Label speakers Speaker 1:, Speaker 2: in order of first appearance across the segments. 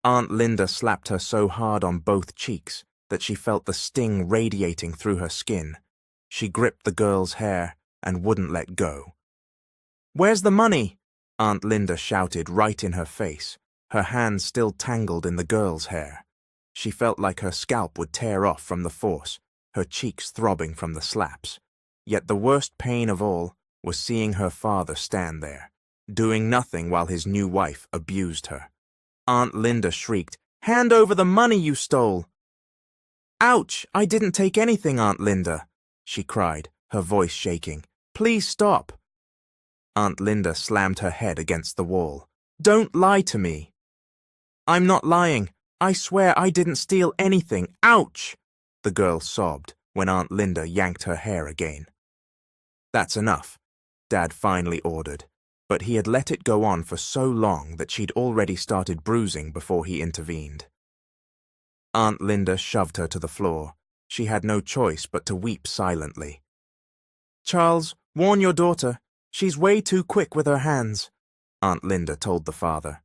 Speaker 1: Aunt Linda slapped her so hard on both cheeks that she felt the sting radiating through her skin. She gripped the girl's hair and wouldn't let go. "Where's the money?" Aunt Linda shouted right in her face, her hands still tangled in the girl's hair. She felt like her scalp would tear off from the force, her cheeks throbbing from the slaps. Yet the worst pain of all was seeing her father stand there, doing nothing while his new wife abused her. Aunt Linda shrieked, "Hand over the money you stole!" "Ouch! I didn't take anything, Aunt Linda," she cried, her voice shaking. "Please stop." Aunt Linda slammed her head against the wall. "Don't lie to me." "I'm not lying. I swear I didn't steal anything. Ouch!" the girl sobbed when Aunt Linda yanked her hair again. "That's enough," Dad finally ordered, but he had let it go on for so long that she'd already started bruising before he intervened. Aunt Linda shoved her to the floor. She had no choice but to weep silently. "Charles, warn your daughter. She's way too quick with her hands," Aunt Linda told the father.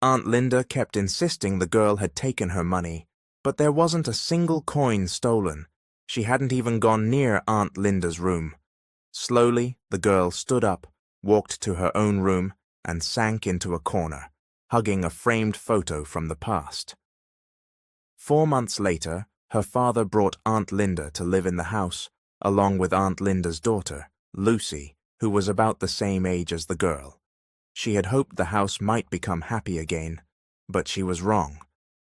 Speaker 1: Aunt Linda kept insisting the girl had taken her money, but there wasn't a single coin stolen. She hadn't even gone near Aunt Linda's room. Slowly, the girl stood up, walked to her own room, and sank into a corner, hugging a framed photo from the past. 4 months later, her father brought Aunt Linda to live in the house, along with Aunt Linda's daughter, Lucy, who was about the same age as the girl. She had hoped the house might become happy again, but she was wrong.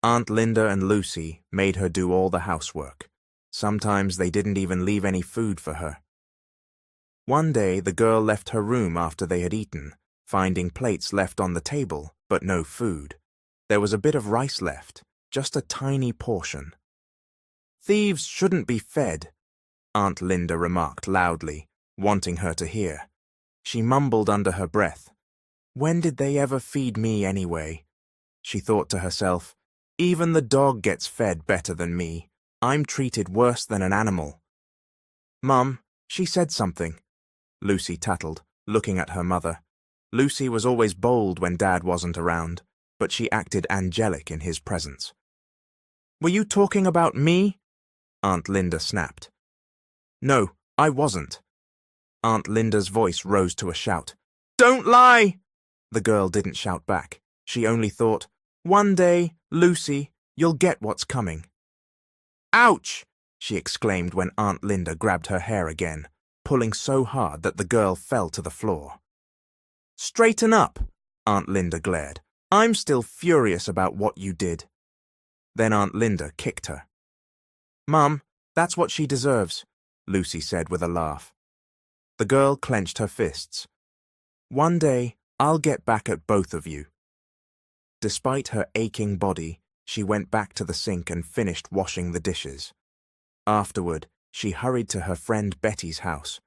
Speaker 1: Aunt Linda and Lucy made her do all the housework. Sometimes they didn't even leave any food for her. One day, the girl left her room after they had eaten, finding plates left on the table, but no food. There was a bit of rice left, just a tiny portion. "Thieves shouldn't be fed," Aunt Linda remarked loudly, wanting her to hear. She mumbled under her breath, "When did they ever feed me anyway?" She thought to herself, "Even the dog gets fed better than me. I'm treated worse than an animal." "Mum, she said something," Lucy tattled, looking at her mother. Lucy was always bold when Dad wasn't around, but she acted angelic in his presence. "Were you talking about me?" Aunt Linda snapped. "No, I wasn't." Aunt Linda's voice rose to a shout. "Don't lie!" The girl didn't shout back. She only thought, "One day, Lucy, you'll get what's coming." "Ouch!" she exclaimed when Aunt Linda grabbed her hair again, pulling so hard that the girl fell to the floor. "Straighten up," Aunt Linda glared. "I'm still furious about what you did." Then Aunt Linda kicked her. "Mum, that's what she deserves," Lucy said with a laugh. The girl clenched her fists. "One day, I'll get back at both of you." Despite her aching body, she went back to the sink and finished washing the dishes. Afterward, she hurried to her friend Betty's house.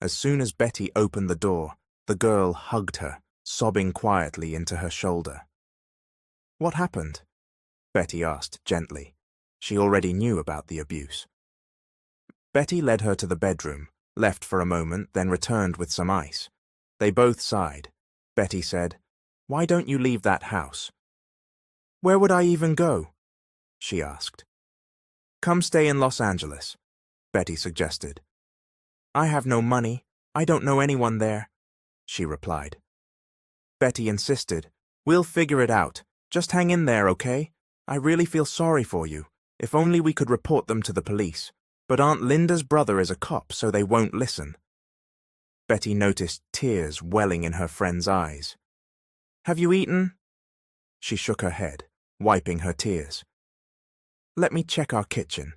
Speaker 1: As soon as Betty opened the door, the girl hugged her, sobbing quietly into her shoulder. "What happened?" Betty asked gently. She already knew about the abuse. Betty led her to the bedroom, left for a moment, then returned with some ice. They both sighed. Betty said, "Why don't you leave that house?" "Where would I even go?" she asked. "Come stay in Los Angeles," Betty suggested. "I have no money. I don't know anyone there," she replied. Betty insisted, "We'll figure it out. Just hang in there, okay? I really feel sorry for you. If only we could report them to the police. But Aunt Linda's brother is a cop, so they won't listen." Betty noticed tears welling in her friend's eyes. "Have you eaten?" She shook her head, wiping her tears. "Let me check our kitchen,"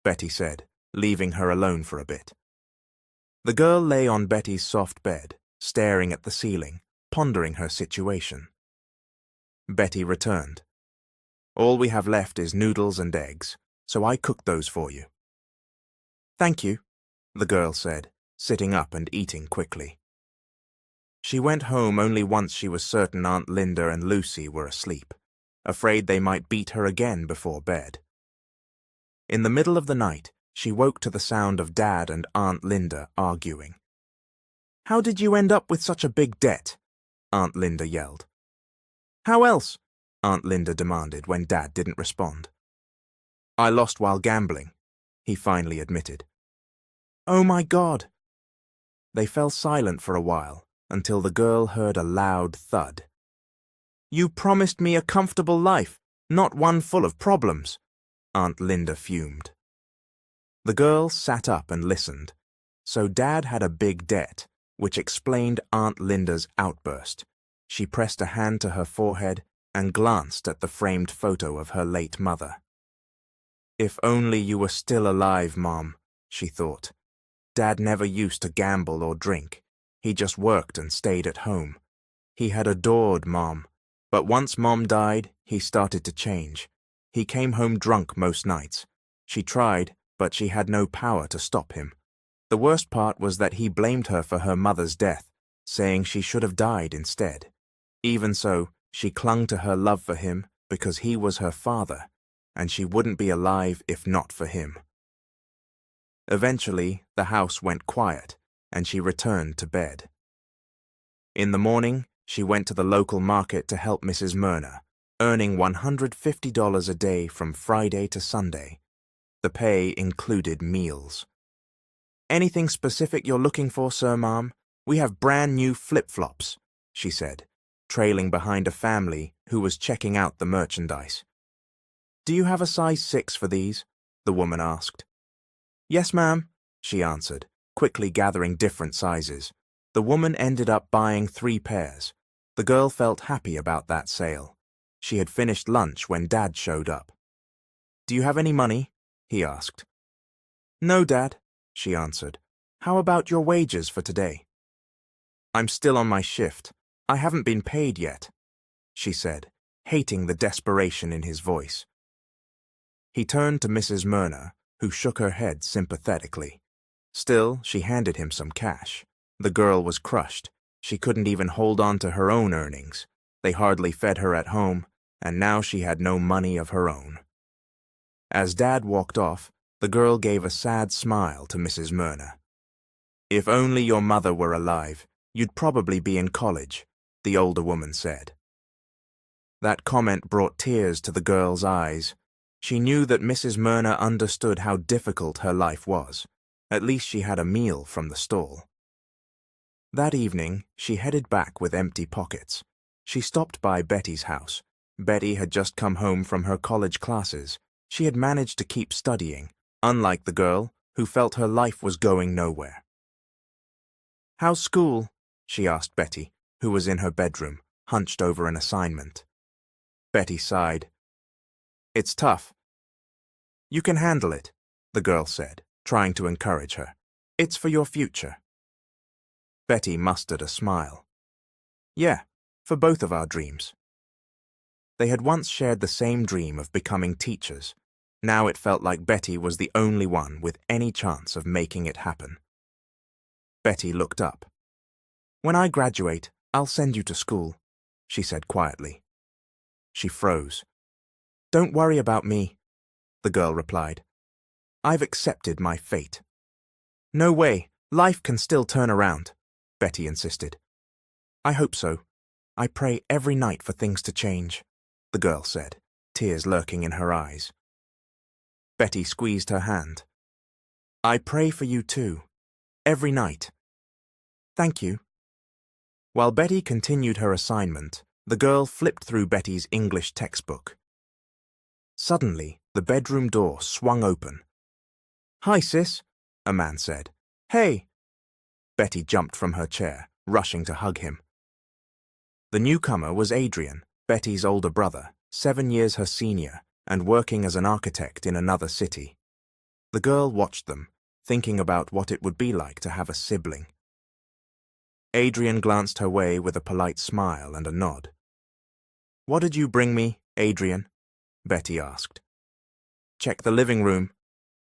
Speaker 1: Betty said, leaving her alone for a bit. The girl lay on Betty's soft bed, staring at the ceiling, pondering her situation. Betty returned. "All we have left is noodles and eggs, so I cooked those for you." "Thank you," the girl said, sitting up and eating quickly. She went home only once she was certain Aunt Linda and Lucy were asleep, afraid they might beat her again before bed. In the middle of the night, she woke to the sound of Dad and Aunt Linda arguing. "How did you end up with such a big debt?" Aunt Linda yelled. "How else? Aunt Linda demanded when Dad didn't respond. I lost while gambling, he finally admitted. Oh my God! They fell silent for a while until the girl heard a loud thud. You promised me a comfortable life, not one full of problems, Aunt Linda fumed. The girl sat up and listened. So Dad had a big debt, which explained Aunt Linda's outburst. She pressed a hand to her forehead and glanced at the framed photo of her late mother. If only you were still alive, Mom, she thought. Dad never used to gamble or drink. He just worked and stayed at home. He had adored Mom, but once Mom died, he started to change. He came home drunk most nights. She tried, but she had no power to stop him. The worst part was that he blamed her for her mother's death, saying she should have died instead. Even so, she clung to her love for him because he was her father, and she wouldn't be alive if not for him. Eventually, the house went quiet, and she returned to bed. In the morning, she went to the local market to help Mrs. Myrna, earning $150 a day from Friday to Sunday. The pay included meals. Anything specific you're looking for, Sir, Ma'am? We have brand new flip-flops, she said, trailing behind a family who was checking out the merchandise. Do you have a size 6 for these? The woman asked. Yes, ma'am, she answered, quickly gathering different sizes. The woman ended up buying 3 pairs. The girl felt happy about that sale. She had finished lunch when Dad showed up. Do you have any money? He asked. No, Dad, she answered. How about your wages for today? I'm still on my shift. I haven't been paid yet, she said, hating the desperation in his voice. He turned to Mrs. Myrna, who shook her head sympathetically. Still, she handed him some cash. The girl was crushed. She couldn't even hold on to her own earnings. They hardly fed her at home, and now she had no money of her own. As Dad walked off, the girl gave a sad smile to Mrs. Myrna. If only your mother were alive, you'd probably be in college, the older woman said. That comment brought tears to the girl's eyes. She knew that Mrs. Myrna understood how difficult her life was. At least she had a meal from the stall. That evening, she headed back with empty pockets. She stopped by Betty's house. Betty had just come home from her college classes. She had managed to keep studying, unlike the girl who felt her life was going nowhere. How's school? She asked Betty, who was in her bedroom, hunched over an assignment. Betty sighed. It's tough. You can handle it, the girl said, trying to encourage her. It's for your future. Betty mustered a smile. Yeah, for both of our dreams. They had once shared the same dream of becoming teachers. Now it felt like Betty was the only one with any chance of making it happen. Betty looked up. When I graduate, I'll send you to school, she said quietly. She froze. Don't worry about me, the girl replied. I've accepted my fate. No way, life can still turn around, Betty insisted. I hope so. I pray every night for things to change, the girl said, tears lurking in her eyes. Betty squeezed her hand. I pray for you too, every night. Thank you. While Betty continued her assignment, the girl flipped through Betty's English textbook. Suddenly, the bedroom door swung open. Hi, sis, a man said. Hey! Betty jumped from her chair, rushing to hug him. The newcomer was Adrian, Betty's older brother, 7 years her senior, and working as an architect in another city. The girl watched them, thinking about what it would be like to have a sibling. Adrian glanced her way with a polite smile and a nod. What did you bring me, Adrian? Betty asked. Check the living room,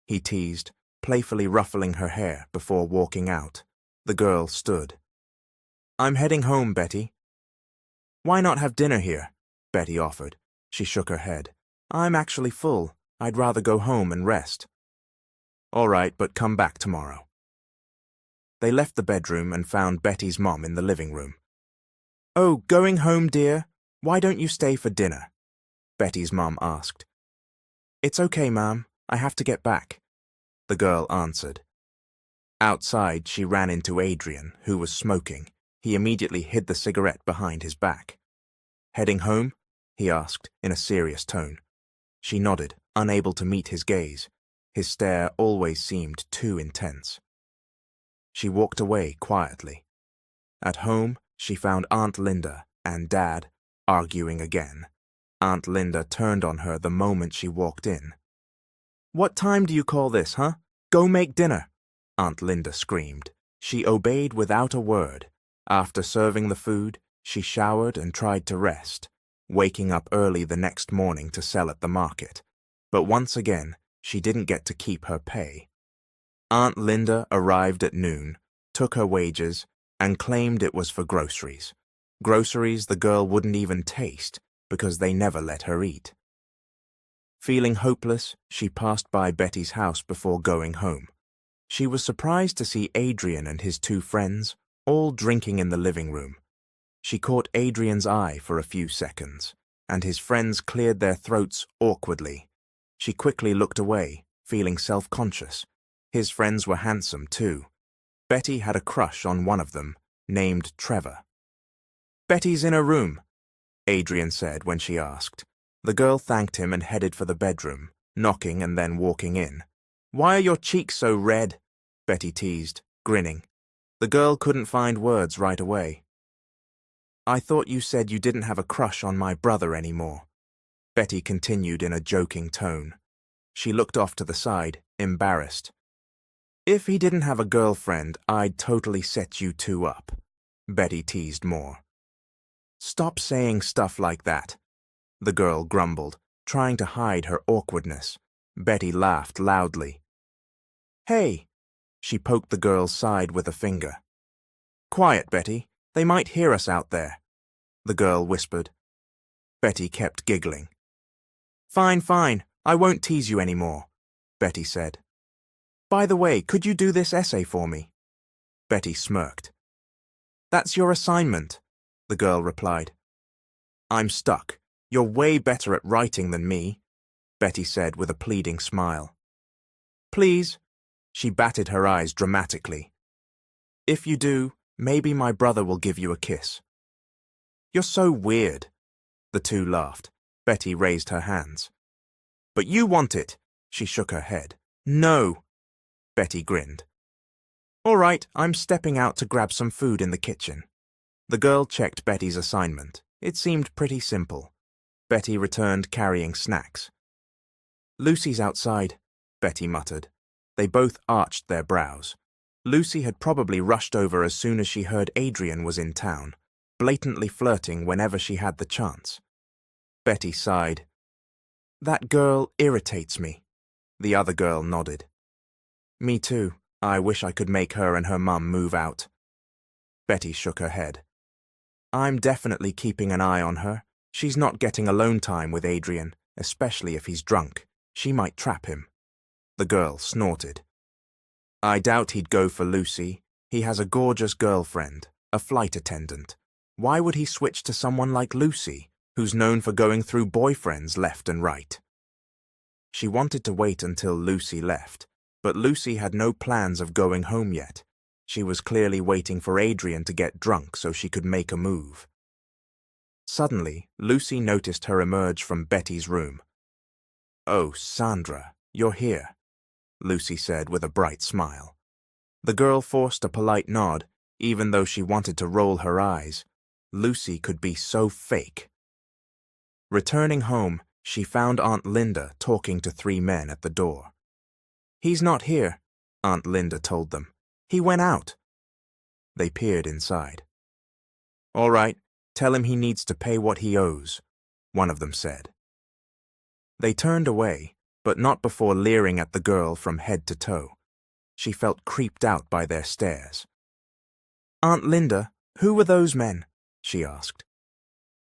Speaker 1: he teased, playfully ruffling her hair before walking out. The girl stood. I'm heading home, Betty. Why not have dinner here? Betty offered. She shook her head. I'm actually full. I'd rather go home and rest. All right, but come back tomorrow. They left the bedroom and found Betty's mom in the living room. Oh, going home, dear? Why don't you stay for dinner? Betty's mom asked. It's okay, Ma'am. I have to get back, the girl answered. Outside, she ran into Adrian, who was smoking. He immediately hid the cigarette behind his back. Heading home? He asked, in a serious tone. She nodded, unable to meet his gaze. His stare always seemed too intense. She walked away quietly. At home, she found Aunt Linda and Dad arguing again. Aunt Linda turned on her the moment she walked in. What time do you call this, huh? Go make dinner, Aunt Linda screamed. She obeyed without a word. After serving the food, she showered and tried to rest, waking up early the next morning to sell at the market. But once again, she didn't get to keep her pay. Aunt Linda arrived at noon, took her wages, and claimed it was for groceries. Groceries the girl wouldn't even taste because they never let her eat. Feeling hopeless, she passed by Betty's house before going home. She was surprised to see Adrian and his two friends all drinking in the living room. She caught Adrian's eye for a few seconds, and his friends cleared their throats awkwardly. She quickly looked away, feeling self-conscious. His friends were handsome, too. Betty had a crush on one of them, named Trevor. Betty's in her room, Adrian said when she asked. The girl thanked him and headed for the bedroom, knocking and then walking in. Why are your cheeks so red? Betty teased, grinning. The girl couldn't find words right away. I thought you said you didn't have a crush on my brother anymore, Betty continued in a joking tone. She looked off to the side, embarrassed. If he didn't have a girlfriend, I'd totally set you two up, Betty teased more. Stop saying stuff like that, the girl grumbled, trying to hide her awkwardness. Betty laughed loudly. Hey, she poked the girl's side with a finger. Quiet, Betty. They might hear us out there, the girl whispered. Betty kept giggling. Fine, fine. I won't tease you anymore, Betty said. By the way, could you do this essay for me? Betty smirked. That's your assignment, the girl replied. I'm stuck. You're way better at writing than me, Betty said with a pleading smile. Please, she batted her eyes dramatically. If you do, maybe my brother will give you a kiss. You're so weird, the two laughed. Betty raised her hands. But you want it, she shook her head. No, Betty grinned. All right, I'm stepping out to grab some food in the kitchen. The girl checked Betty's assignment. It seemed pretty simple. Betty returned carrying snacks. Lucy's outside, Betty muttered. They both arched their brows. Lucy had probably rushed over as soon as she heard Adrian was in town, blatantly flirting whenever she had the chance. Betty sighed. That girl irritates me. The other girl nodded. Me too. I wish I could make her and her mum move out. Betty shook her head. I'm definitely keeping an eye on her. She's not getting alone time with Adrian, especially if he's drunk. She might trap him. The girl snorted. I doubt he'd go for Lucy. He has a gorgeous girlfriend, a flight attendant. Why would he switch to someone like Lucy, who's known for going through boyfriends left and right? She wanted to wait until Lucy left, but Lucy had no plans of going home yet. She was clearly waiting for Adrian to get drunk so she could make a move. Suddenly, Lucy noticed her emerge from Betty's room. Oh, Sandra, you're here, Lucy said with a bright smile. The girl forced a polite nod, even though she wanted to roll her eyes. Lucy could be so fake. Returning home, she found Aunt Linda talking to 3 men at the door. He's not here, Aunt Linda told them. He went out. They peered inside. All right, tell him he needs to pay what he owes, one of them said. They turned away, but not before leering at the girl from head to toe. She felt creeped out by their stares. Aunt Linda, who were those men? She asked.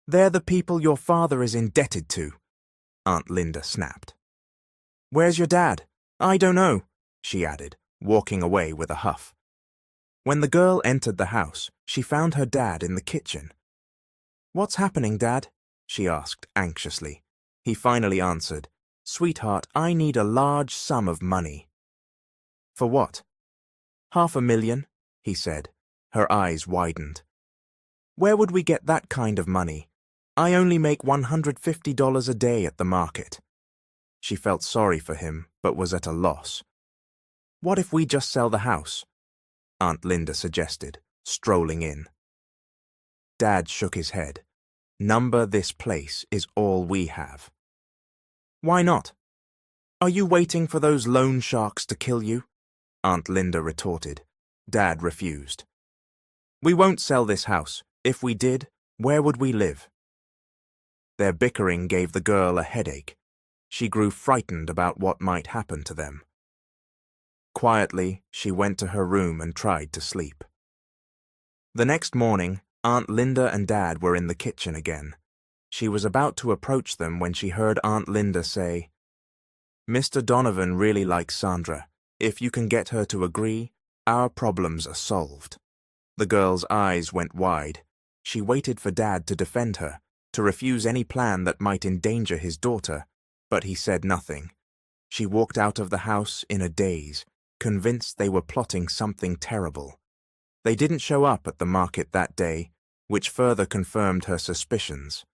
Speaker 1: They're the people your father is indebted to, Aunt Linda snapped. Where's your dad? I don't know, she added, walking away with a huff. When the girl entered the house, she found her dad in the kitchen. What's happening, Dad? She asked anxiously. He finally answered, "Sweetheart, I need a large sum of money." "For what?" "500,000, he said. Her eyes widened. "Where would we get that kind of money? I only make $150 a day at the market." She felt sorry for him, but was at a loss. "What if we just sell the house?" Aunt Linda suggested, strolling in. Dad shook his head. "Number this place is all we have." "Why not?" "Are you waiting for those loan sharks to kill you?" Aunt Linda retorted. Dad refused. "We won't sell this house. If we did, where would we live?" Their bickering gave the girl a headache. She grew frightened about what might happen to them. Quietly, she went to her room and tried to sleep. The next morning, Aunt Linda and Dad were in the kitchen again. She was about to approach them when she heard Aunt Linda say, "Mr. Donovan really likes Sandra. If you can get her to agree, our problems are solved." The girl's eyes went wide. She waited for Dad to defend her, to refuse any plan that might endanger his daughter, but he said nothing. She walked out of the house in a daze, convinced they were plotting something terrible. They didn't show up at the market that day, which further confirmed her suspicions.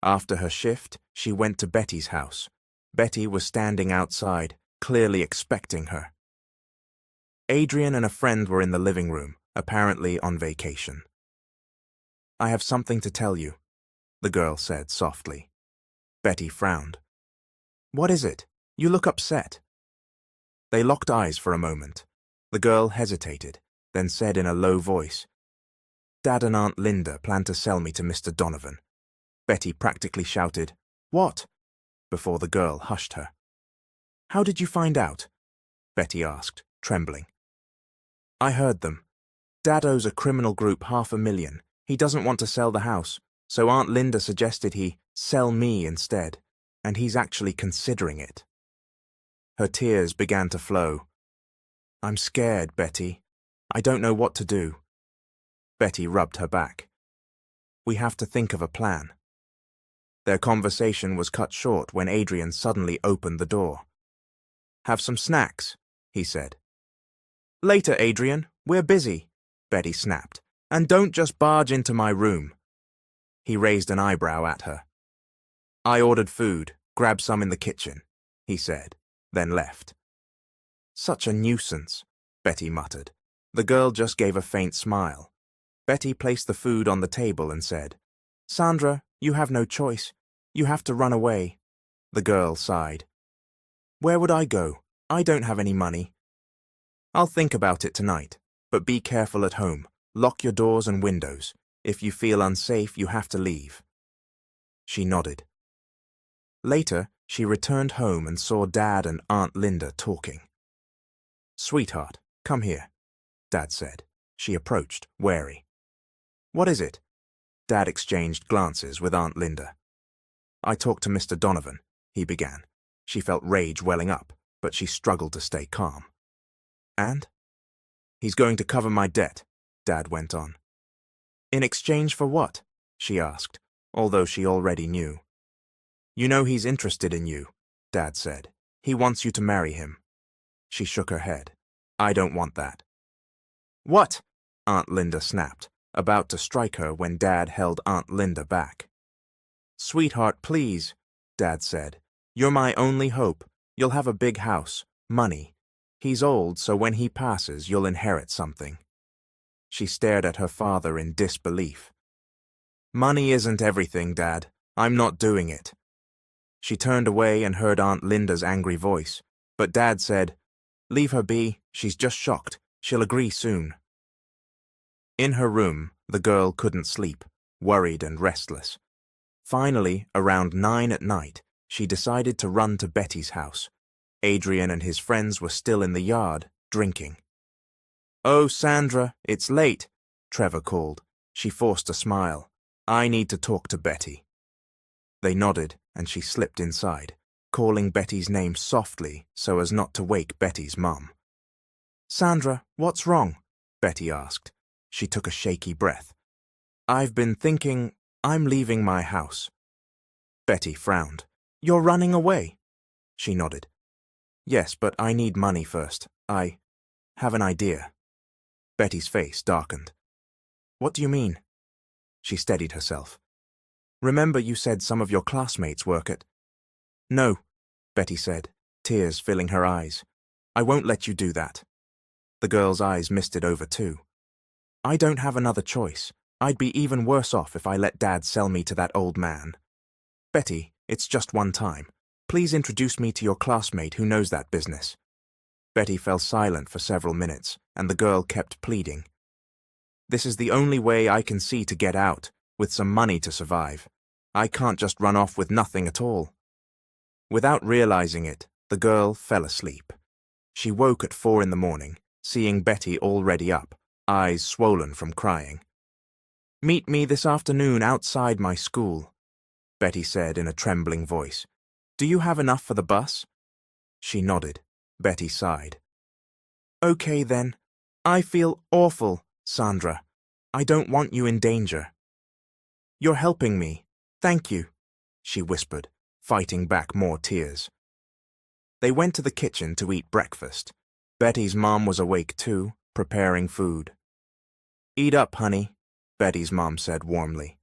Speaker 1: After her shift, she went to Betty's house. Betty was standing outside, clearly expecting her. Adrian and a friend were in the living room, apparently on vacation. "I have something to tell you," the girl said softly. Betty frowned. "What is it? You look upset." They locked eyes for a moment. The girl hesitated, then said in a low voice, "Dad and Aunt Linda plan to sell me to Mr. Donovan." Betty practically shouted, "What?" before the girl hushed her. "How did you find out?" Betty asked, trembling. "I heard them. Dad owes a criminal group $500,000. He doesn't want to sell the house, so Aunt Linda suggested he sell me instead, and he's actually considering it." Her tears began to flow. "I'm scared, Betty. I don't know what to do." Betty rubbed her back. "We have to think of a plan." Their conversation was cut short when Adrian suddenly opened the door. "Have some snacks," he said. "Later, Adrian. We're busy," Betty snapped. "And don't just barge into my room." He raised an eyebrow at her. "I ordered food. Grab some in the kitchen," he said, then left. "Such a nuisance," Betty muttered. The girl just gave a faint smile. Betty placed the food on the table and said, "Sandra, you have no choice. You have to run away." The girl sighed. "Where would I go? I don't have any money." "I'll think about it tonight, but be careful at home. Lock your doors and windows. If you feel unsafe, you have to leave." She nodded. Later, she returned home and saw Dad and Aunt Linda talking. "Sweetheart, come here," Dad said. She approached, wary. "What is it?" Dad exchanged glances with Aunt Linda. "I talked to Mr. Donovan," he began. She felt rage welling up, but she struggled to stay calm. "And?" "He's going to cover my debt," Dad went on. "In exchange for what?" she asked, although she already knew. "You know he's interested in you," Dad said. "He wants you to marry him." She shook her head. "I don't want that." "What?" Aunt Linda snapped, about to strike her when Dad held Aunt Linda back. "Sweetheart, please," Dad said. "You're my only hope. You'll have a big house, money. He's old, so when he passes, you'll inherit something." She stared at her father in disbelief. "Money isn't everything, Dad. I'm not doing it." She turned away and heard Aunt Linda's angry voice, but Dad said, "Leave her be. She's just shocked. She'll agree soon." In her room, the girl couldn't sleep, worried and restless. Finally, around 9 at night, she decided to run to Betty's house. Adrian and his friends were still in the yard, drinking. "Oh, Sandra, it's late," Trevor called. She forced a smile. "I need to talk to Betty." They nodded, and she slipped inside, calling Betty's name softly so as not to wake Betty's mum. "Sandra, what's wrong?" Betty asked. She took a shaky breath. "I've been thinking, I'm leaving my house." Betty frowned. You're running away. She nodded. Yes, but I need money first. I have an idea. Betty's face darkened. What do you mean? She steadied herself. Remember you said some of your classmates work at... No, Betty said, tears filling her eyes. I won't let you do that. The girl's eyes misted over too. I don't have another choice. I'd be even worse off if I let Dad sell me to that old man. Betty, it's just one time. Please introduce me to your classmate who knows that business. Betty fell silent for several minutes, and the girl kept pleading. This is the only way I can see to get out, with some money to survive. I can't just run off with nothing at all. Without realizing it, the girl fell asleep. She woke at 4 in the morning, seeing Betty already up, eyes swollen from crying. Meet me this afternoon outside my school, Betty said in a trembling voice. Do you have enough for the bus? She nodded. Betty sighed. Okay then. I feel awful, Sandra. I don't want you in danger. You're helping me. Thank you, she whispered, fighting back more tears. They went to the kitchen to eat breakfast. Betty's mom was awake too, preparing food. Eat up, honey, Betty's mom said warmly.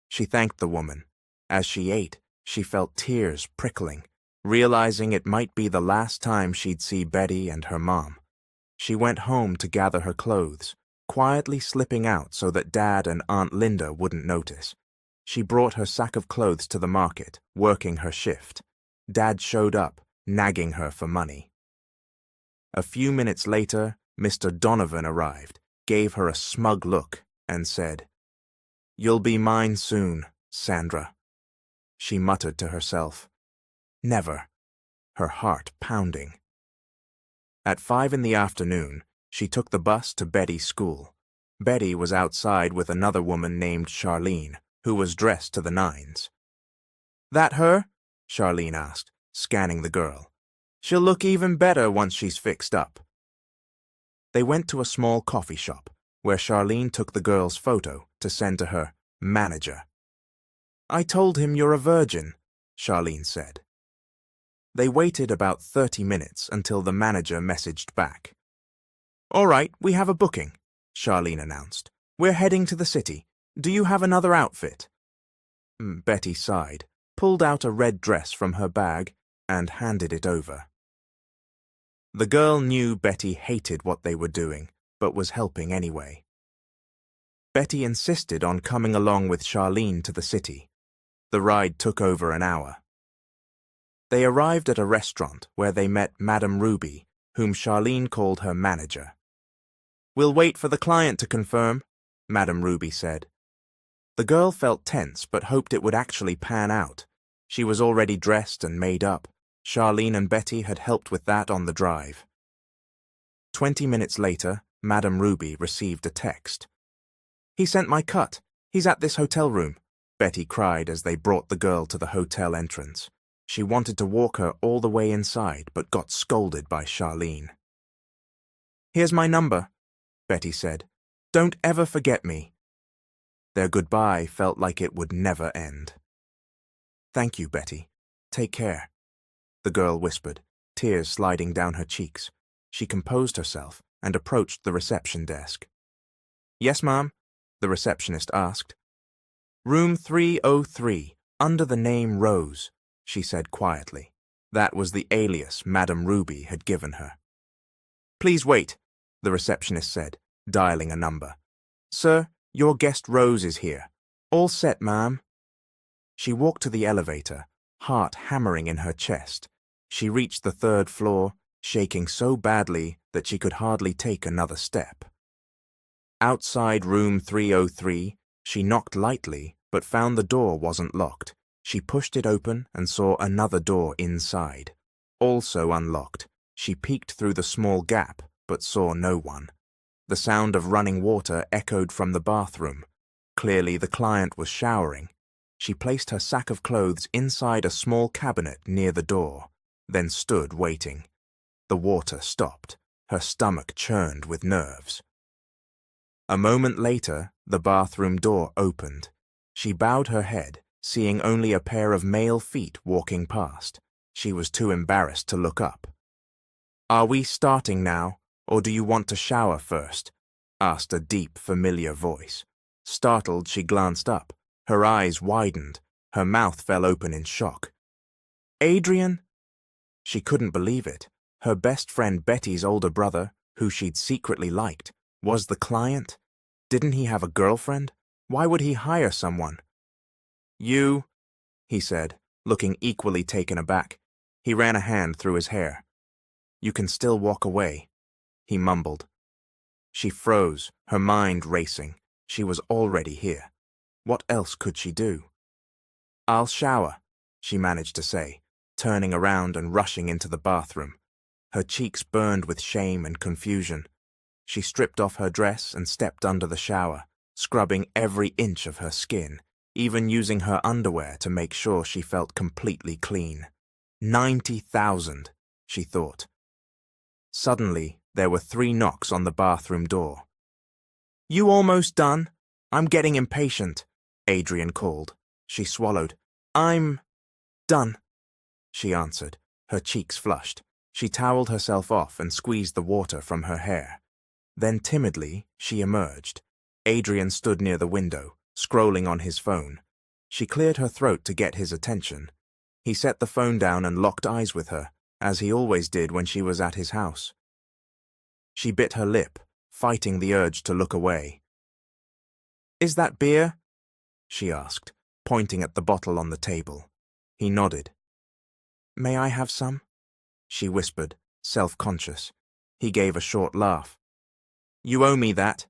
Speaker 1: She thanked the woman. As she ate, she felt tears prickling, realizing it might be the last time she'd see Betty and her mom. She went home to gather her clothes, quietly slipping out so that Dad and Aunt Linda wouldn't notice. She brought her sack of clothes to the market, working her shift. Dad showed up, nagging her for money. A few minutes later, Mr. Donovan arrived, gave her a smug look, and said, You'll be mine soon, Sandra. She muttered to herself, Never, her heart pounding. At 5 in the afternoon, she took the bus to Betty's school. Betty was outside with another woman named Charlene, who was dressed to the nines. That her? Charlene asked, scanning the girl. She'll look even better once she's fixed up. They went to a small coffee shop, where Charlene took the girl's photo to send to her manager. I told him you're a virgin, Charlene said. They waited about 30 minutes until the manager messaged back. All right, we have a booking, Charlene announced. We're heading to the city. Do you have another outfit? Betty sighed, pulled out a red dress from her bag, and handed it over. The girl knew Betty hated what they were doing, but was helping anyway. Betty insisted on coming along with Charlene to the city. The ride took over an hour. They arrived at a restaurant where they met Madame Ruby, whom Charlene called her manager. We'll wait for the client to confirm, Madame Ruby said. The girl felt tense but hoped it would actually pan out. She was already dressed and made up. Charlene and Betty had helped with that on the drive. 20 minutes later, Madame Ruby received a text. He sent my cut. He's at this hotel room, Betty cried as they brought the girl to the hotel entrance. She wanted to walk her all the way inside, but got scolded by Charlene. Here's my number, Betty said. Don't ever forget me. Their goodbye felt like it would never end. Thank you, Betty. Take care, the girl whispered, tears sliding down her cheeks. She composed herself and approached the reception desk. Yes, ma'am, the receptionist asked. Room 303, under the name Rose, she said quietly. That was the alias Madame Ruby had given her. Please wait, the receptionist said, dialing a number. Sir, your guest Rose is here. All set, ma'am. She walked to the elevator, heart hammering in her chest. She reached the 3rd floor, shaking so badly that she could hardly take another step. Outside room 303, she knocked lightly, but found the door wasn't locked. She pushed it open and saw another door inside, also unlocked. She peeked through the small gap, but saw no one. The sound of running water echoed from the bathroom. Clearly the client was showering. She placed her sack of clothes inside a small cabinet near the door, then stood waiting. The water stopped. Her stomach churned with nerves. A moment later, the bathroom door opened. She bowed her head, seeing only a pair of male feet walking past. She was too embarrassed to look up. "Are we starting now, or do you want to shower first?" asked a deep, familiar voice. Startled, she glanced up. Her eyes widened. Her mouth fell open in shock. "Adrian?" She couldn't believe it. Her best friend Betty's older brother, who she'd secretly liked, was the client. Didn't he have a girlfriend? Why would he hire someone? "You," he said, looking equally taken aback. He ran a hand through his hair. "You can still walk away," he mumbled. She froze, her mind racing. She was already here. What else could she do? "I'll shower," she managed to say, turning around and rushing into the bathroom. Her cheeks burned with shame and confusion. She stripped off her dress and stepped under the shower, scrubbing every inch of her skin, even using her underwear to make sure she felt completely clean. 90,000, she thought. Suddenly, there were 3 knocks on the bathroom door. "You almost done? I'm getting impatient," Adrian called. She swallowed. "I'm done," she answered, her cheeks flushed. She toweled herself off and squeezed the water from her hair. Then timidly, she emerged. Adrian stood near the window, scrolling on his phone. She cleared her throat to get his attention. He set the phone down and locked eyes with her, as he always did when she was at his house. She bit her lip, fighting the urge to look away. "Is that beer?" she asked, pointing at the bottle on the table. He nodded. "May I have some?" she whispered, self-conscious. He gave a short laugh. "You owe me that."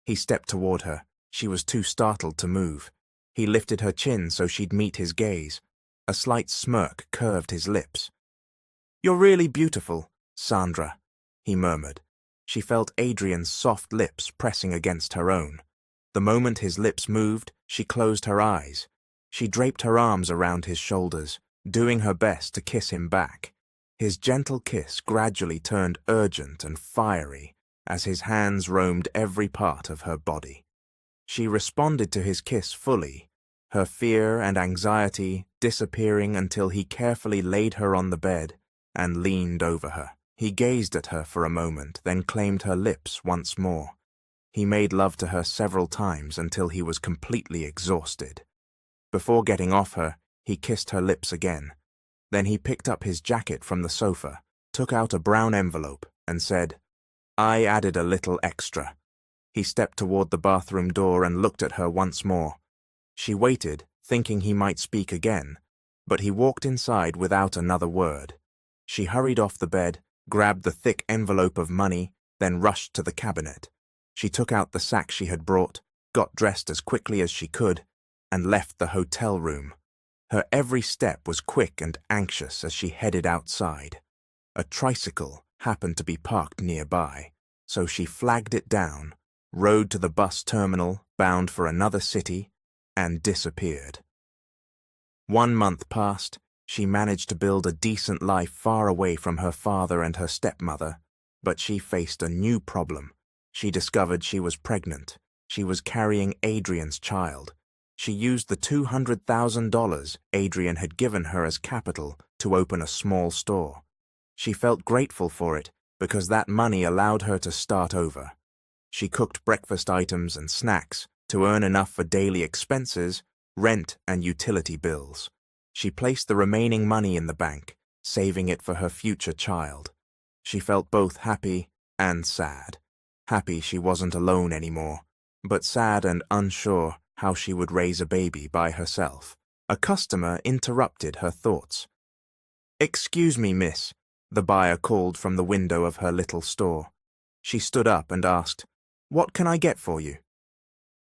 Speaker 1: He stepped toward her. She was too startled to move. He lifted her chin so she'd meet his gaze. A slight smirk curved his lips. "You're really beautiful, Sandra," he murmured. She felt Adrian's soft lips pressing against her own. The moment his lips moved, she closed her eyes. She draped her arms around his shoulders, doing her best to kiss him back. His gentle kiss gradually turned urgent and fiery as his hands roamed every part of her body. She responded to his kiss fully, her fear and anxiety disappearing until he carefully laid her on the bed and leaned over her. He gazed at her for a moment, then claimed her lips once more. He made love to her several times until he was completely exhausted. Before getting off her, he kissed her lips again. Then he picked up his jacket from the sofa, took out a brown envelope, and said, "I added a little extra." He stepped toward the bathroom door and looked at her once more. She waited, thinking he might speak again, but he walked inside without another word. She hurried off the bed, grabbed the thick envelope of money, then rushed to the cabinet. She took out the sack she had brought, got dressed as quickly as she could, and left the hotel room. Her every step was quick and anxious as she headed outside. A tricycle happened to be parked nearby, so she flagged it down, rode to the bus terminal bound for another city, and disappeared. 1 month passed. She managed to build a decent life far away from her father and her stepmother, but she faced a new problem. She discovered she was pregnant. She was carrying Adrian's child. She used the $200,000 Adrian had given her as capital to open a small store. She felt grateful for it because that money allowed her to start over. She cooked breakfast items and snacks to earn enough for daily expenses, rent, and utility bills. She placed the remaining money in the bank, saving it for her future child. She felt both happy and sad. Happy she wasn't alone anymore, but sad and unsure how she would raise a baby by herself. A customer interrupted her thoughts. "Excuse me, miss," the buyer called from the window of her little store. She stood up and asked, "What can I get for you?"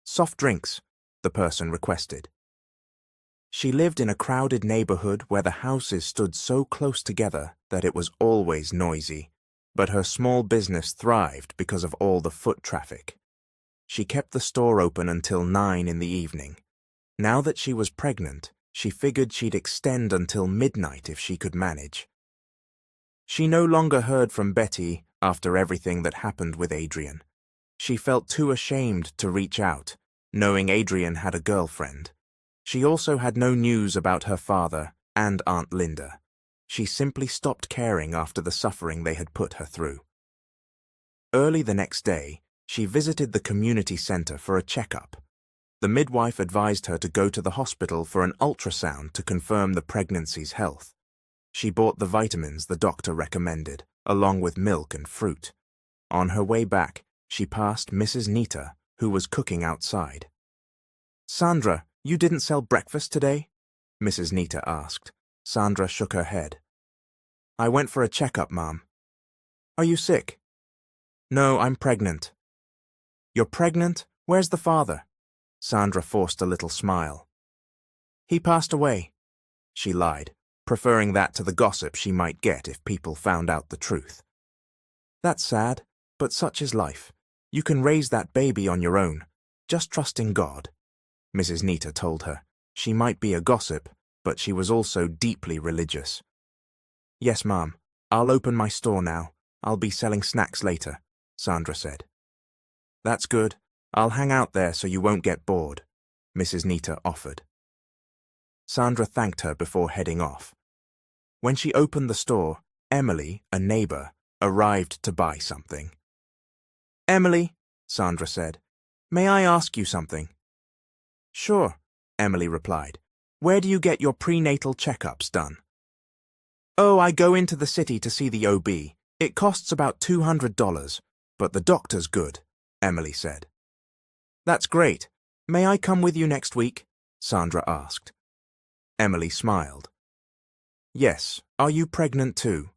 Speaker 1: "Soft drinks," the person requested. She lived in a crowded neighborhood where the houses stood so close together that it was always noisy, but her small business thrived because of all the foot traffic. She kept the store open until 9 in the evening. Now that she was pregnant, she figured she'd extend until midnight if she could manage. She no longer heard from Betty after everything that happened with Adrian. She felt too ashamed to reach out, knowing Adrian had a girlfriend. She also had no news about her father and Aunt Linda. She simply stopped caring after the suffering they had put her through. Early the next day, she visited the community center for a checkup. The midwife advised her to go to the hospital for an ultrasound to confirm the pregnancy's health. She bought the vitamins the doctor recommended, along with milk and fruit. On her way back, she passed Mrs. Nita, who was cooking outside. "Sandra, you didn't sell breakfast today?" Mrs. Nita asked. Sandra shook her head. "I went for a checkup, Mom." "Are you sick?" "No, I'm pregnant." "You're pregnant? Where's the father?" Sandra forced a little smile. "He passed away," she lied, preferring that to the gossip she might get if people found out the truth. "That's sad, but such is life. You can raise that baby on your own. Just trust in God," Mrs. Nita told her. She might be a gossip, but she was also deeply religious. "Yes, Mom. I'll open my store now. I'll be selling snacks later," Sandra said. "That's good. I'll hang out there so you won't get bored," Mrs. Nita offered. Sandra thanked her before heading off. When she opened the store, Emily, a neighbor, arrived to buy something. "Emily," Sandra said, "may I ask you something?" "Sure," Emily replied. "Where do you get your prenatal checkups done?" "Oh, I go into the city to see the OB. It costs about $200, but the doctor's good," Emily said. "That's great. May I come with you next week?" Sandra asked. Emily smiled. "Yes, are you pregnant too?"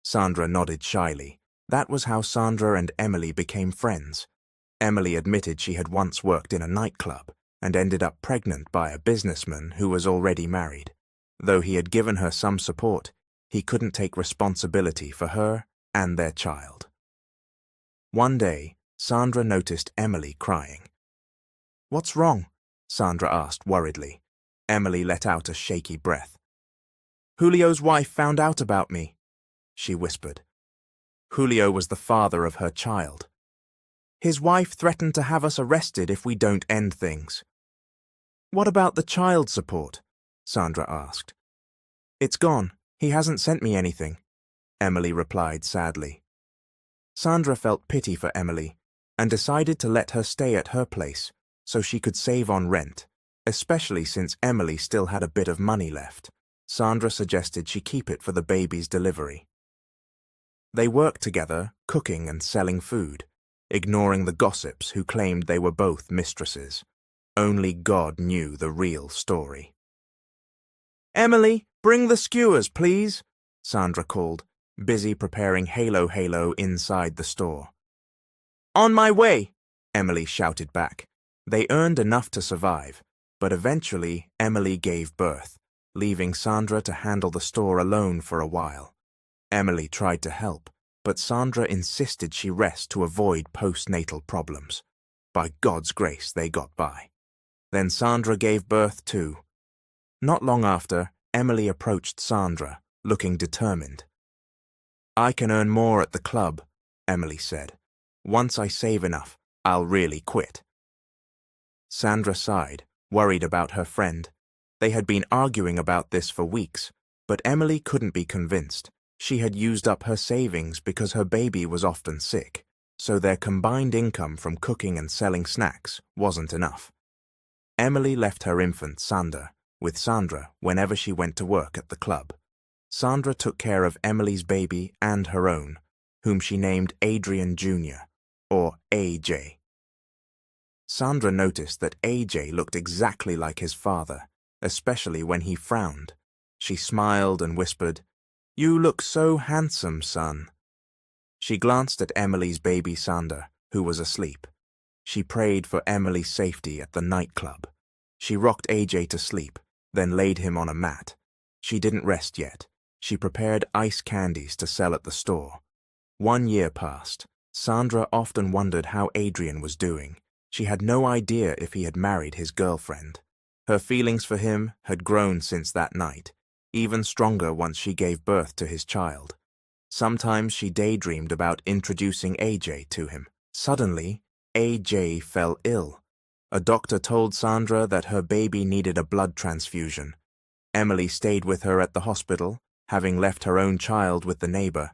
Speaker 1: Sandra nodded shyly. That was how Sandra and Emily became friends. Emily admitted she had once worked in a nightclub and ended up pregnant by a businessman who was already married. Though he had given her some support, he couldn't take responsibility for her and their child. One day, Sandra noticed Emily crying. "What's wrong?" Sandra asked worriedly. Emily let out a shaky breath. "Julio's wife found out about me," she whispered. Julio was the father of her child. "His wife threatened to have us arrested if we don't end things." "What about the child support?" Sandra asked. "It's gone. He hasn't sent me anything," Emily replied sadly. Sandra felt pity for Emily and decided to let her stay at her place so she could save on rent, especially since Emily still had a bit of money left. Sandra suggested she keep it for the baby's delivery. They worked together, cooking and selling food, ignoring the gossips who claimed they were both mistresses. Only God knew the real story. "Emily, bring the skewers, please," Sandra called, busy preparing halo inside the store. "On my way," Emily shouted back. They earned enough to survive, but eventually Emily gave birth, leaving Sandra to handle the store alone for a while. Emily tried to help, but Sandra insisted she rest to avoid postnatal problems. By God's grace, they got by. Then Sandra gave birth too. Not long after, Emily approached Sandra, looking determined. "I can earn more at the club," Emily said. "Once I save enough, I'll really quit." Sandra sighed, worried about her friend. They had been arguing about this for weeks, but Emily couldn't be convinced. She had used up her savings because her baby was often sick, so their combined income from cooking and selling snacks wasn't enough. Emily left her infant, Sander, with Sandra whenever she went to work at the club. Sandra took care of Emily's baby and her own, whom she named Adrian Jr., or AJ. Sandra noticed that AJ looked exactly like his father, especially when he frowned. She smiled and whispered, "You look so handsome, son." She glanced at Emily's baby Sander, who was asleep. She prayed for Emily's safety at the nightclub. She rocked AJ to sleep, then laid him on a mat. She didn't rest yet. She prepared ice candies to sell at the store. 1 year passed. Sandra often wondered how Adrian was doing. She had no idea if he had married his girlfriend. Her feelings for him had grown since that night, even stronger once she gave birth to his child. Sometimes she daydreamed about introducing AJ to him. Suddenly, AJ fell ill. A doctor told Sandra that her baby needed a blood transfusion. Emily stayed with her at the hospital, having left her own child with the neighbor.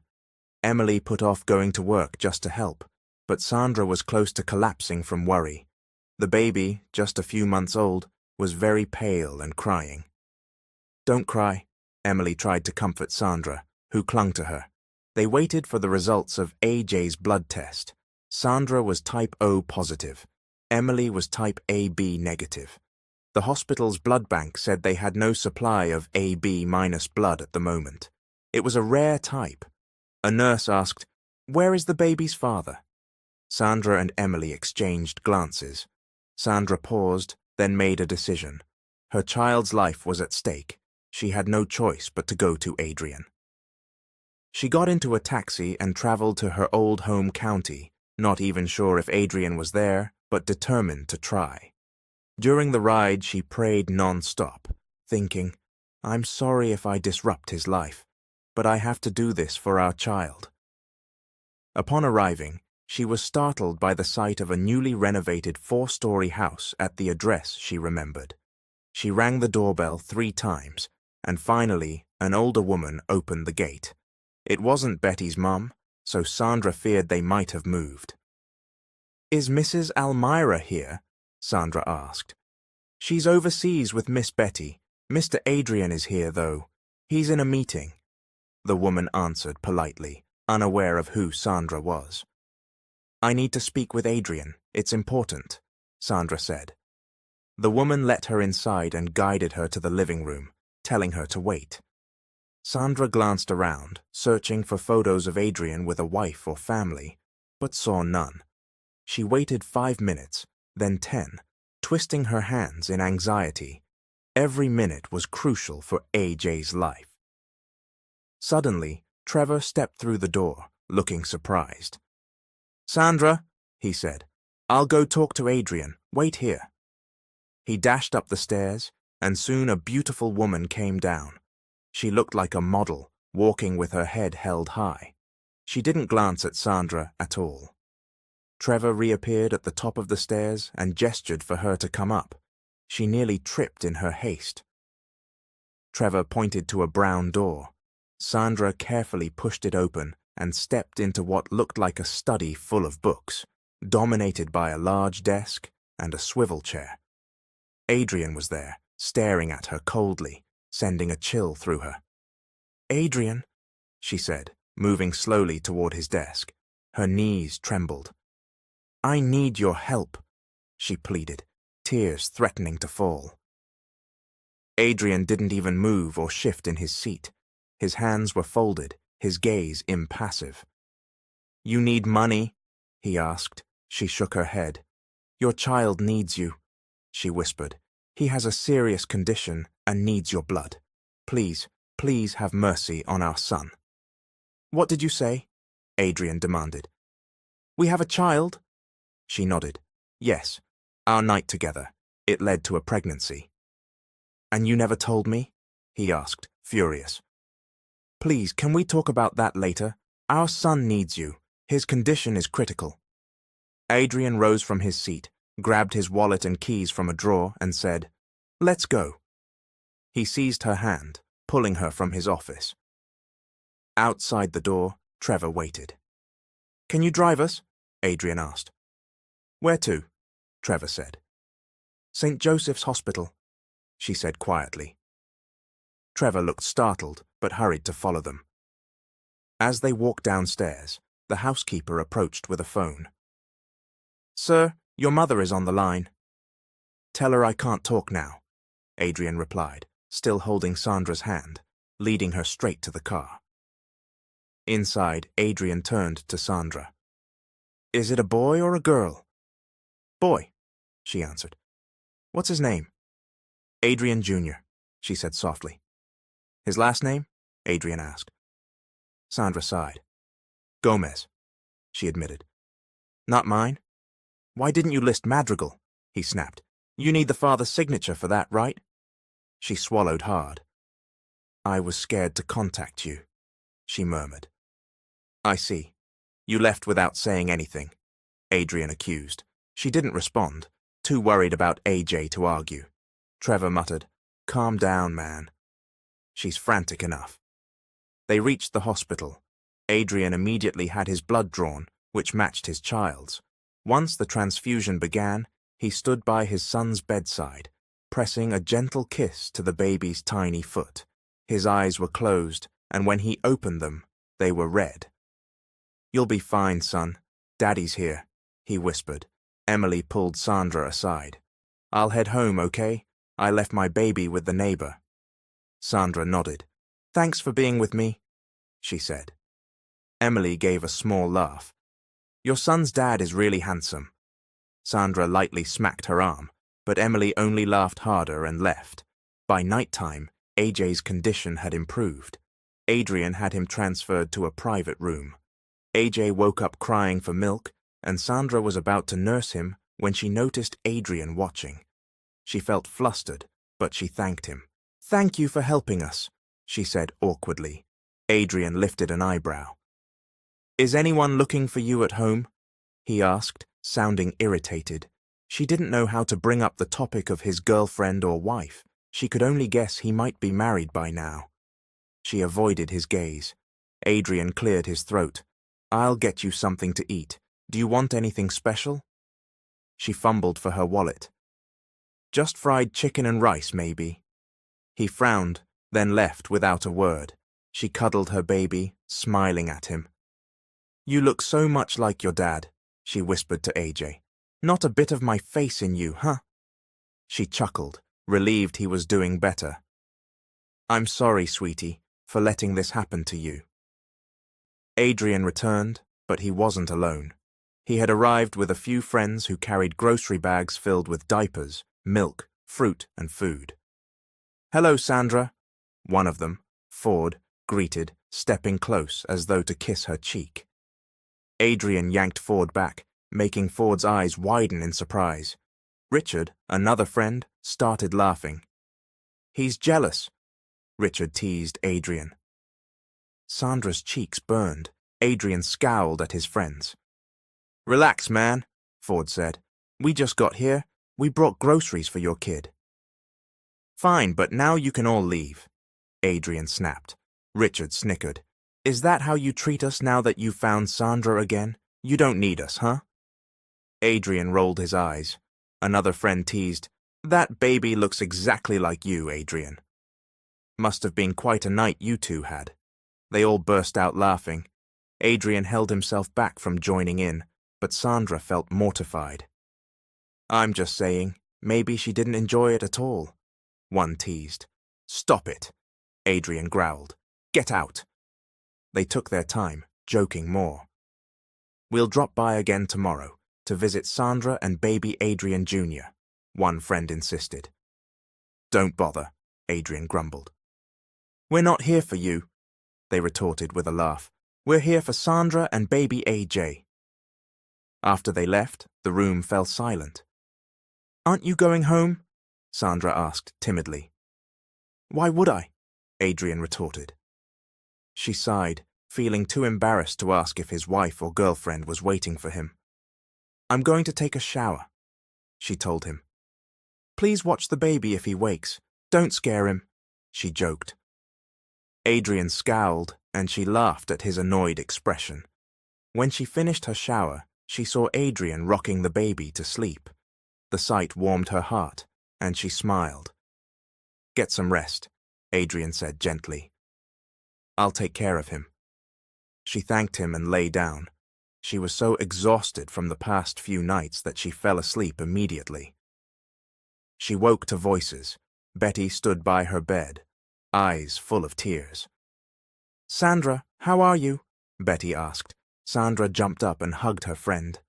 Speaker 1: Emily put off going to work just to help, but Sandra was close to collapsing from worry. The baby, just a few months old, was very pale and crying. "Don't cry," Emily tried to comfort Sandra, who clung to her. They waited for the results of AJ's blood test. Sandra was type O positive. Emily was type AB negative. The hospital's blood bank said they had no supply of AB- blood at the moment. It was a rare type. A nurse asked, "Where is the baby's father?" Sandra and Emily exchanged glances. Sandra paused, then made a decision. Her child's life was at stake. She had no choice but to go to Adrian. She got into a taxi and traveled to her old home county, not even sure if Adrian was there, but determined to try. During the ride, she prayed non-stop, thinking, "I'm sorry if I disrupt his life, but I have to do this for our child." Upon arriving, she was startled by the sight of a newly renovated 4-story house at the address she remembered. She rang the doorbell 3 times, and finally, an older woman opened the gate. It wasn't Betty's mum, so Sandra feared they might have moved. "Is Mrs. Almira here?" Sandra asked. "She's overseas with Miss Betty. Mr. Adrian is here, though. He's in a meeting," the woman answered politely, unaware of who Sandra was. "I need to speak with Adrian. It's important," Sandra said. The woman let her inside and guided her to the living room, telling her to wait. Sandra glanced around, searching for photos of Adrian with a wife or family, but saw none. She waited 5 minutes, then 10, twisting her hands in anxiety. Every minute was crucial for AJ's life. Suddenly, Trevor stepped through the door, looking surprised. "Sandra," he said, "I'll go talk to Adrian. Wait here." He dashed up the stairs, and soon a beautiful woman came down. She looked like a model, walking with her head held high. She didn't glance at Sandra at all. Trevor reappeared at the top of the stairs and gestured for her to come up. She nearly tripped in her haste. Trevor pointed to a brown door. Sandra carefully pushed it open and stepped into what looked like a study full of books, dominated by a large desk and a swivel chair. Adrian was there, staring at her coldly, sending a chill through her. "Adrian," she said, moving slowly toward his desk. Her knees trembled. "I need your help," she pleaded, tears threatening to fall. Adrian didn't even move or shift in his seat. His hands were folded, his gaze impassive. "You need money?" he asked. She shook her head. "Your child needs you," she whispered. "He has a serious condition and needs your blood. Please, please have mercy on our son." "What did you say?" Adrian demanded. "We have a child?" She nodded. "Yes, our night together. It led to a pregnancy." "And you never told me?" he asked, furious. "Please, can we talk about that later? Our son needs you. His condition is critical." Adrian rose from his seat, grabbed his wallet and keys from a drawer, and said, "Let's go." He seized her hand, pulling her from his office. Outside the door, Trevor waited. "Can you drive us?" Adrian asked. "Where to?" Trevor said. "St. Joseph's Hospital," she said quietly. Trevor looked startled, but hurried to follow them. As they walked downstairs, the housekeeper approached with a phone. "Sir, your mother is on the line." "Tell her I can't talk now," Adrian replied, still holding Sandra's hand, leading her straight to the car. Inside, Adrian turned to Sandra. "Is it a boy or a girl?" "Boy," she answered. "What's his name?" "Adrian Jr.," she said softly. "His last name?" Adrian asked. Sandra sighed. "Gomez," she admitted. "Not mine? Why didn't you list Madrigal?" he snapped. "You need the father's signature for that, right?" She swallowed hard. "I was scared to contact you," she murmured. "I see. You left without saying anything," Adrian accused. She didn't respond, too worried about AJ to argue. Trevor muttered, "Calm down, man. She's frantic enough." They reached the hospital. Adrian immediately had his blood drawn, which matched his child's. Once the transfusion began, he stood by his son's bedside, pressing a gentle kiss to the baby's tiny foot. His eyes were closed, and when he opened them, they were red. "You'll be fine, son. Daddy's here," he whispered. Emily pulled Sandra aside. "I'll head home, okay? I left my baby with the neighbor." Sandra nodded. "Thanks for being with me," she said. Emily gave a small laugh. "Your son's dad is really handsome." Sandra lightly smacked her arm, but Emily only laughed harder and left. By nighttime, AJ's condition had improved. Adrian had him transferred to a private room. AJ woke up crying for milk, and Sandra was about to nurse him when she noticed Adrian watching. She felt flustered, but she thanked him. "Thank you for helping us," she said awkwardly. Adrian lifted an eyebrow. "Is anyone looking for you at home?" he asked, sounding irritated. She didn't know how to bring up the topic of his girlfriend or wife. She could only guess he might be married by now. She avoided his gaze. Adrian cleared his throat. "I'll get you something to eat. Do you want anything special?" She fumbled for her wallet. "Just fried chicken and rice, maybe." He frowned, then left without a word. She cuddled her baby, smiling at him. "You look so much like your dad," she whispered to AJ. "Not a bit of my face in you, huh?" She chuckled, relieved he was doing better. "I'm sorry, sweetie, for letting this happen to you." Adrian returned, but he wasn't alone. He had arrived with a few friends who carried grocery bags filled with diapers, milk, fruit, and food. "Hello, Sandra," one of them, Ford, greeted, stepping close as though to kiss her cheek. Adrian yanked Ford back, making Ford's eyes widen in surprise. Richard, another friend, started laughing. "He's jealous," Richard teased Adrian. Sandra's cheeks burned. Adrian scowled at his friends. "Relax, man," Ford said. "We just got here. We brought groceries for your kid." "Fine, but now you can all leave," Adrian snapped. Richard snickered. "Is that how you treat us now that you've found Sandra again? You don't need us, huh?" Adrian rolled his eyes. Another friend teased, "That baby looks exactly like you, Adrian." "Must have been quite a night you two had." They all burst out laughing. Adrian held himself back from joining in, but Sandra felt mortified. "I'm just saying, maybe she didn't enjoy it at all," one teased. "Stop it," Adrian growled. "Get out." They took their time, joking more. "We'll drop by again tomorrow to visit Sandra and baby Adrian Jr., one friend insisted. "Don't bother," Adrian grumbled. "We're not here for you," they retorted with a laugh. "We're here for Sandra and baby AJ." After they left, the room fell silent. "Aren't you going home?" Sandra asked timidly. "Why would I?" Adrian retorted. She sighed, feeling too embarrassed to ask if his wife or girlfriend was waiting for him. "I'm going to take a shower," she told him. "Please watch the baby if he wakes. Don't scare him," she joked. Adrian scowled, and she laughed at his annoyed expression. When she finished her shower, she saw Adrian rocking the baby to sleep. The sight warmed her heart, and she smiled. "Get some rest," Adrian said gently. "I'll take care of him." She thanked him and lay down. She was so exhausted from the past few nights that she fell asleep immediately. She woke to voices. Betty stood by her bed, eyes full of tears. "Sandra, how are you?" Betty asked. Sandra jumped up and hugged her friend.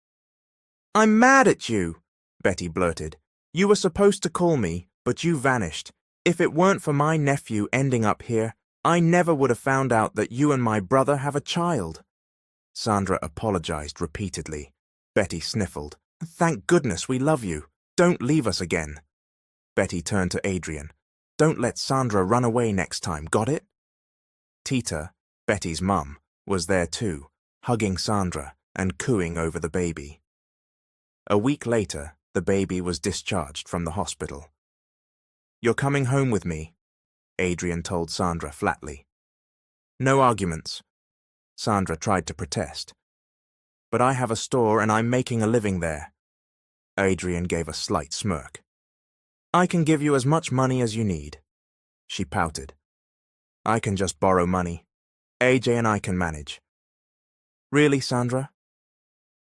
Speaker 1: "I'm mad at you," Betty blurted. "You were supposed to call me, but you vanished. If it weren't for my nephew ending up here, I never would have found out that you and my brother have a child." Sandra apologized repeatedly. Betty sniffled. "Thank goodness we love you. Don't leave us again." Betty turned to Adrian. "Don't let Sandra run away next time, got it?" Tita, Betty's mum, was there too, hugging Sandra and cooing over the baby. A week later, The baby was discharged from the hospital. "You're coming home with me," Adrian told Sandra flatly. "No arguments." Sandra tried to protest. "But I have a store and I'm making a living there." Adrian gave a slight smirk. "I can give you as much money as you need." She pouted. "I can just borrow money. AJ and I can manage." "Really, Sandra?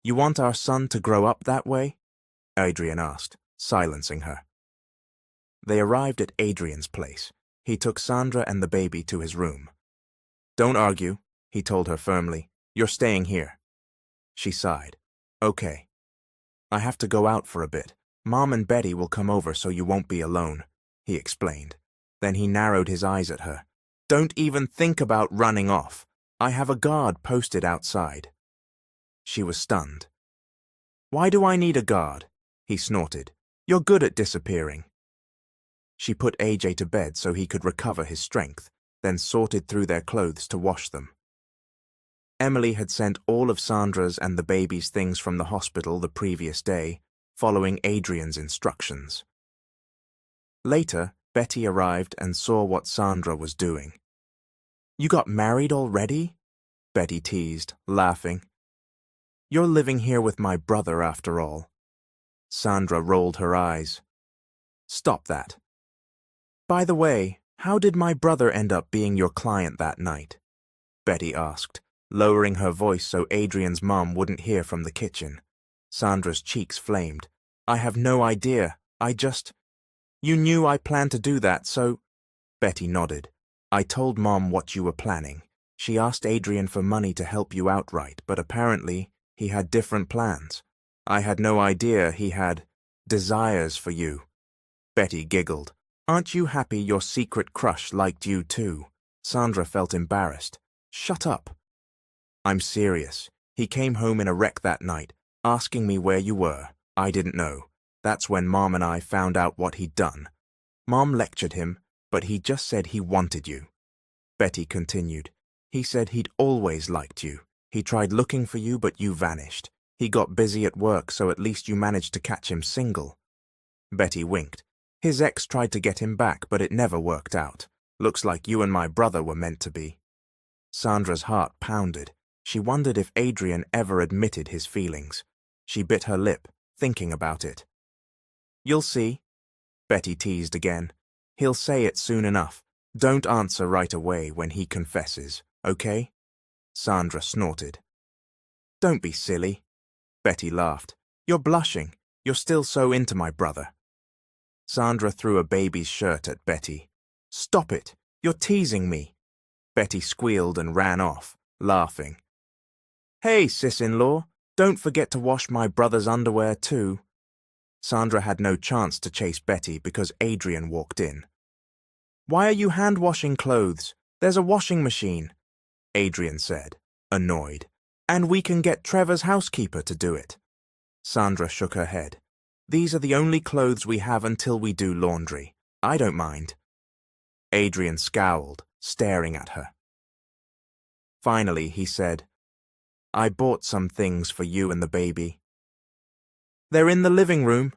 Speaker 1: You want our son to grow up that way?" Adrian asked, silencing her. They arrived at Adrian's place. He took Sandra and the baby to his room. "Don't argue," he told her firmly. "You're staying here." She sighed. "Okay. I have to go out for a bit. Mom and Betty will come over so you won't be alone," he explained. Then he narrowed his eyes at her. "Don't even think about running off. I have a guard posted outside." She was stunned. "Why do I need a guard?" he snorted. "You're good at disappearing." She put AJ to bed so he could recover his strength, then sorted through their clothes to wash them. Emily had sent all of Sandra's and the baby's things from the hospital the previous day, following Adrian's instructions. Later, Betty arrived and saw what Sandra was doing. "You got married already?" Betty teased, laughing. "You're living here with my brother after all." Sandra rolled her eyes. "Stop that. By the way, how did my brother end up being your client that night?" Betty asked, lowering her voice so Adrian's mom wouldn't hear from the kitchen. Sandra's cheeks flamed. "I have no idea. You knew I planned to do that, so—" Betty nodded. "I told Mom what you were planning. She asked Adrian for money to help you outright, but apparently he had different plans. I had no idea he had desires for you." Betty giggled. "Aren't you happy your secret crush liked you too?" Sandra felt embarrassed. "Shut up." "I'm serious. He came home in a wreck that night, asking me where you were. I didn't know. That's when Mom and I found out what he'd done. Mom lectured him, but he just said he wanted you." Betty continued. "He said he'd always liked you. He tried looking for you, but you vanished. He got busy at work, so at least you managed to catch him single." Betty winked. "His ex tried to get him back, but it never worked out. Looks like you and my brother were meant to be." Sandra's heart pounded. She wondered if Adrian ever admitted his feelings. She bit her lip, thinking about it. "You'll see," Betty teased again. "He'll say it soon enough. Don't answer right away when he confesses, okay?" Sandra snorted. "Don't be silly." Betty laughed. "You're blushing. You're still so into my brother." Sandra threw a baby's shirt at Betty. "Stop it! You're teasing me." Betty squealed and ran off, laughing. "Hey, sis-in-law, don't forget to wash my brother's underwear too." Sandra had no chance to chase Betty because Adrian walked in. "Why are you hand-washing clothes? There's a washing machine," Adrian said, annoyed. "And we can get Trevor's housekeeper to do it." Sandra shook her head. "These are the only clothes we have until we do laundry. I don't mind." Adrian scowled, staring at her. Finally, he said, "I bought some things for you and the baby." "They're in the living room."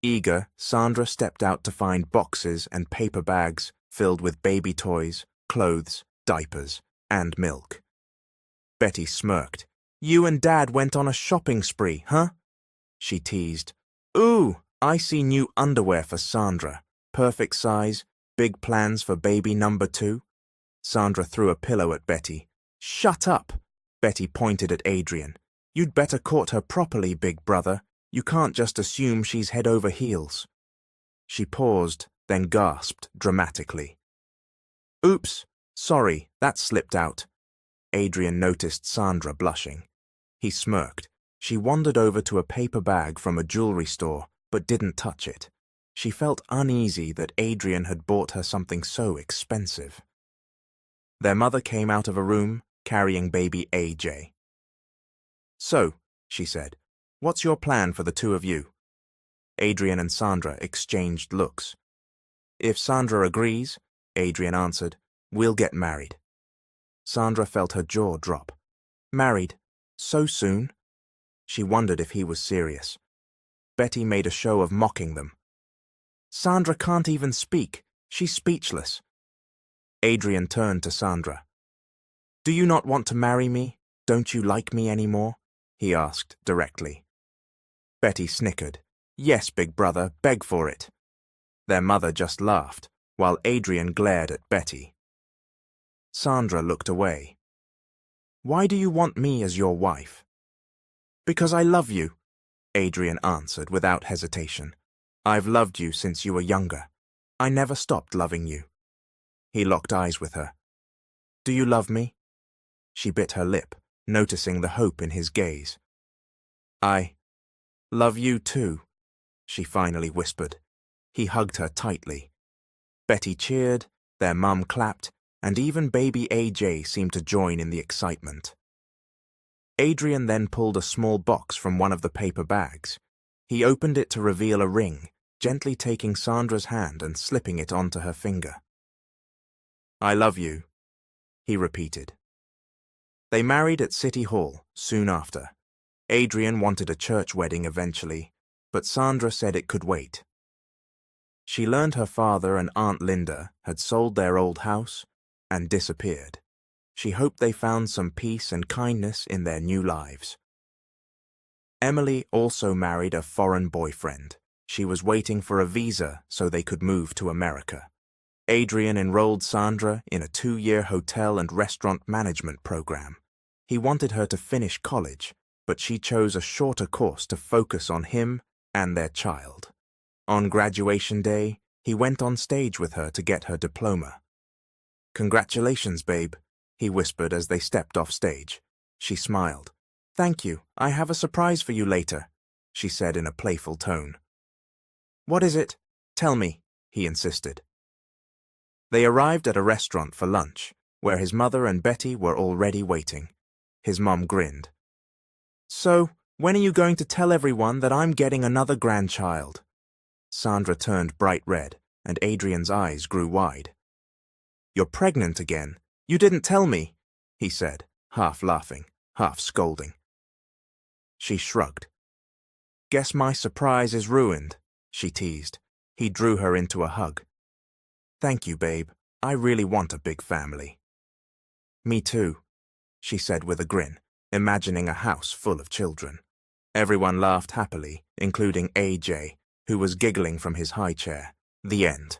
Speaker 1: Eager, Sandra stepped out to find boxes and paper bags filled with baby toys, clothes, diapers, and milk. Betty smirked. "You and Dad went on a shopping spree, huh?" She teased. "Ooh, I see new underwear for Sandra. Perfect size, big plans for baby number 2. Sandra threw a pillow at Betty. "Shut up!" Betty pointed at Adrian. "You'd better court her properly, big brother. You can't just assume she's head over heels." She paused, then gasped dramatically. "Oops, sorry, that slipped out." Adrian noticed Sandra blushing. He smirked. She wandered over to a paper bag from a jewelry store, but didn't touch it. She felt uneasy that Adrian had bought her something so expensive. Their mother came out of a room, carrying baby AJ. "So," she said, "what's your plan for the two of you?" Adrian and Sandra exchanged looks. "If Sandra agrees," Adrian answered, "we'll get married." Sandra felt her jaw drop. "Married? So soon?" She wondered if he was serious. Betty made a show of mocking them. Sandra can't even speak. She's speechless. Adrian turned to Sandra. Do you not want to marry me? Don't you like me anymore? He asked directly. Betty snickered. Yes, big brother, beg for it. Their mother just laughed, while Adrian glared at Betty. Sandra looked away. Why do you want me as your wife? Because I love you, Adrian answered without hesitation. I've loved you since you were younger. I never stopped loving you. He locked eyes with her. Do you love me? She bit her lip, noticing the hope in his gaze. I love you too, she finally whispered. He hugged her tightly. Betty cheered, their mum clapped, and even baby AJ seemed to join in the excitement. Adrian then pulled a small box from one of the paper bags. He opened it to reveal a ring, gently taking Sandra's hand and slipping it onto her finger. I love you, he repeated. They married at City Hall soon after. Adrian wanted a church wedding eventually, but Sandra said it could wait. She learned her father and Aunt Linda had sold their old house and disappeared. She hoped they found some peace and kindness in their new lives. Emily also married a foreign boyfriend. She was waiting for a visa so they could move to America. Adrian enrolled Sandra in a 2-year hotel and restaurant management program. He wanted her to finish college, but she chose a shorter course to focus on him and their child. On graduation day, he went on stage with her to get her diploma. Congratulations, babe, he whispered as they stepped off stage. She smiled. Thank you, I have a surprise for you later, she said in a playful tone. What is it? Tell me, he insisted. They arrived at a restaurant for lunch, where his mother and Betty were already waiting. His mum grinned. So, when are you going to tell everyone that I'm getting another grandchild? Sandra turned bright red, and Adrian's eyes grew wide. You're pregnant again. You didn't tell me, he said, half laughing, half scolding. She shrugged. Guess my surprise is ruined, she teased. He drew her into a hug. Thank you, babe. I really want a big family. Me too, she said with a grin, imagining a house full of children. Everyone laughed happily, including AJ, who was giggling from his high chair. The end.